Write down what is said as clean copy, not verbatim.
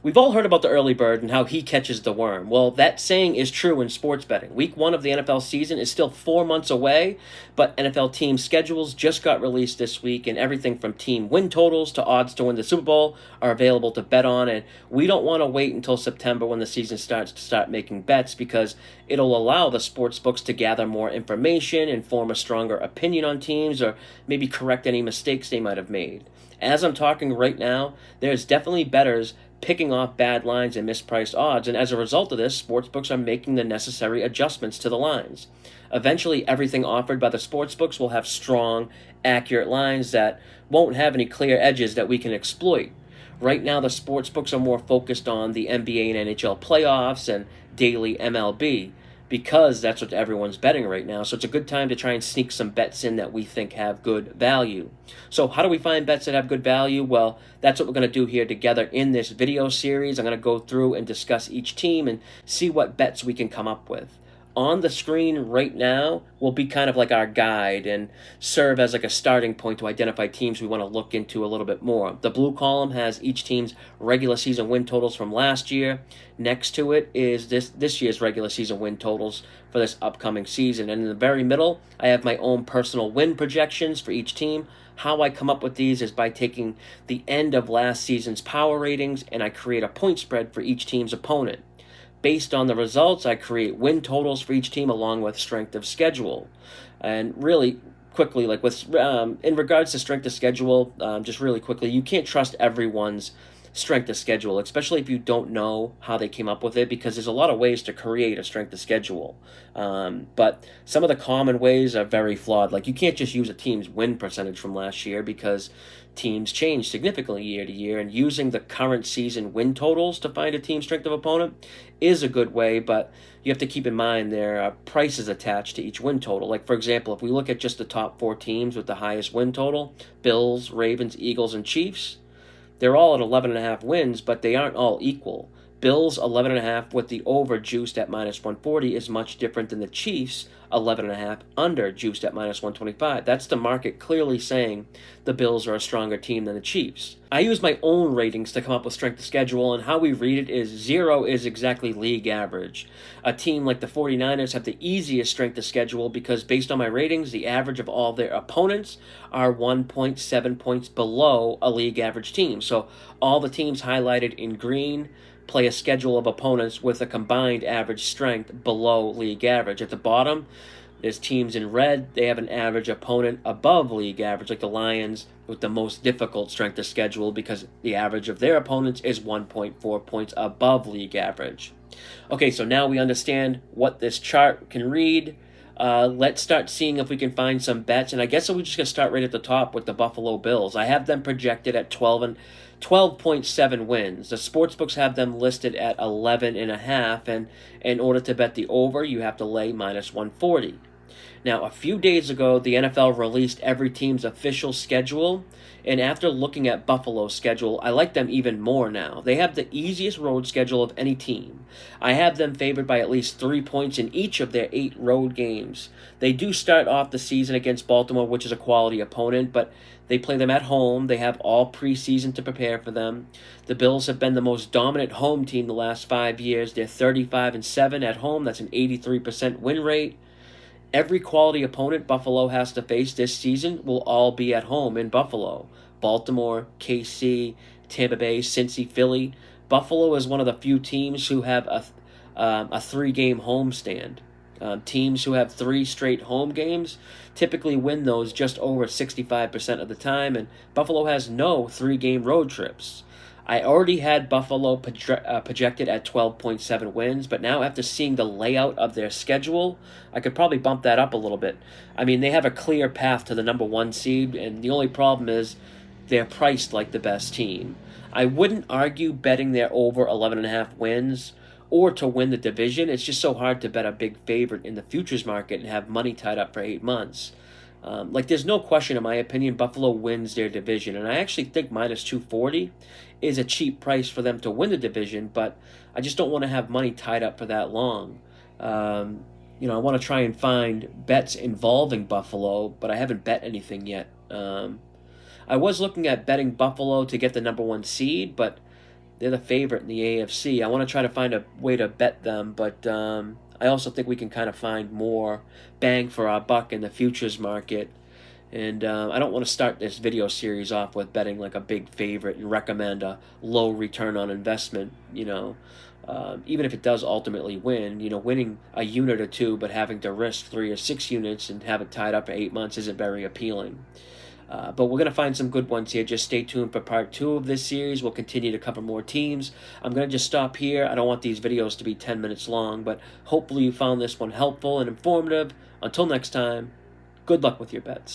We've all heard about the early bird and how he catches the worm. Well, that saying is true in sports betting. Week 1 of the NFL season is still 4 months away, but NFL team schedules just got released this week, and everything from team win totals to odds to win the Super Bowl are available to bet on. And we don't want to wait until September when the season starts to start making bets, because it'll allow the sports books to gather more information and form a stronger opinion on teams, or maybe correct any mistakes they might have made. As I'm talking right now, there's definitely bettors picking off bad lines and mispriced odds, and as a result of this, sportsbooks are making the necessary adjustments to the lines. Eventually, everything offered by the sportsbooks will have strong, accurate lines that won't have any clear edges that we can exploit. Right now, the sportsbooks are more focused on the NBA and NHL playoffs and daily MLB, because that's what everyone's betting right now. So it's a good time to try and sneak some bets in that we think have good value. So how do we find bets that have good value? Well, that's what we're going to do here together in this video series. I'm going to go through and discuss each team and see what bets we can come up with. On the screen right now will be kind of like our guide and serve as like a starting point to identify teams we want to look into a little bit more. The blue column has each team's regular season win totals from last year. Next to it is this year's regular season win totals for this upcoming season. And in the very middle, I have my own personal win projections for each team. How I come up with these is by taking the end of last season's power ratings, and I create a point spread for each team's opponent. Based on the results, I create win totals for each team along with strength of schedule. And really quickly, like with in regards to strength of schedule, just really quickly, you can't trust everyone's strength of schedule, especially if you don't know how they came up with it, because there's a lot of ways to create a strength of schedule. But some of the common ways are very flawed. Like, you can't just use a team's win percentage from last year, because teams change significantly year to year, and using the current season win totals to find a team's strength of opponent is a good way, but you have to keep in mind there are prices attached to each win total. Like, for example, if we look at just the top 4 teams with the highest win total, Bills, Ravens, Eagles, and Chiefs, they're all at 11.5 wins, but they aren't all equal. Bills 11.5 with the over juiced at minus 140 is much different than the Chiefs 11.5 under juiced at minus 125. That's the market clearly saying the Bills are a stronger team than the Chiefs. I use my own ratings to come up with strength of schedule, and how we read it is 0 is exactly league average. A team like the 49ers have the easiest strength of schedule because, based on my ratings, the average of all their opponents are 1.7 points below a league average team. So all the teams highlighted in green play a schedule of opponents with a combined average strength below league average. At the bottom, there's teams in red. They have an average opponent above league average, like the Lions with the most difficult strength of schedule, because the average of their opponents is 1.4 points above league average. Okay, so now we understand what this chart can read. Let's start seeing if we can find some bets. And I guess we're just going to start right at the top with the Buffalo Bills. I have them projected at 12.7 wins. The sportsbooks have them listed at 11.5, and in order to bet the over, you have to lay minus 140. Now, a few days ago, the NFL released every team's official schedule, and after looking at Buffalo's schedule, I like them even more now. They have the easiest road schedule of any team. I have them favored by at least 3 points in each of their 8 road games. They do start off the season against Baltimore, which is a quality opponent, but they play them at home. They have all preseason to prepare for them. The Bills have been the most dominant home team the last 5 years. They're 35-7 at home. That's an 83% win rate. Every quality opponent Buffalo has to face this season will all be at home in Buffalo. Baltimore, KC, Tampa Bay, Cincy, Philly. Buffalo is one of the few teams who have a 3-game homestand. Teams who have 3 straight home games typically win those just over 65% of the time, and Buffalo has no 3-game road trips. I already had Buffalo projected at 12.7 wins, but now after seeing the layout of their schedule, I could probably bump that up a little bit. I mean, they have a clear path to the number 1 seed, and the only problem is they're priced like the best team. I wouldn't argue betting their over 11.5 wins or to win the division. It's just so hard to bet a big favorite in the futures market and have money tied up for 8 months. There's no question, in my opinion, Buffalo wins their division, and I actually think minus 240 is a cheap price for them to win the division, but I just don't want to have money tied up for that long. I want to try and find bets involving Buffalo, but I haven't bet anything yet. I was looking at betting Buffalo to get the number 1 seed, but They're the favorite in the AFC. I want to try to find a way to bet them, but I also think we can kind of find more bang for our buck in the futures market. And I don't want to start this video series off with betting like a big favorite and recommend a low return on investment, even if it does ultimately win. Winning a unit or two but having to risk 3 or 6 units and have it tied up for 8 months isn't very appealing. But we're going to find some good ones here. Just stay tuned for part 2 of this series. We'll continue to cover more teams. I'm going to just stop here. I don't want these videos to be 10 minutes long, but hopefully you found this one helpful and informative. Until next time, good luck with your bets.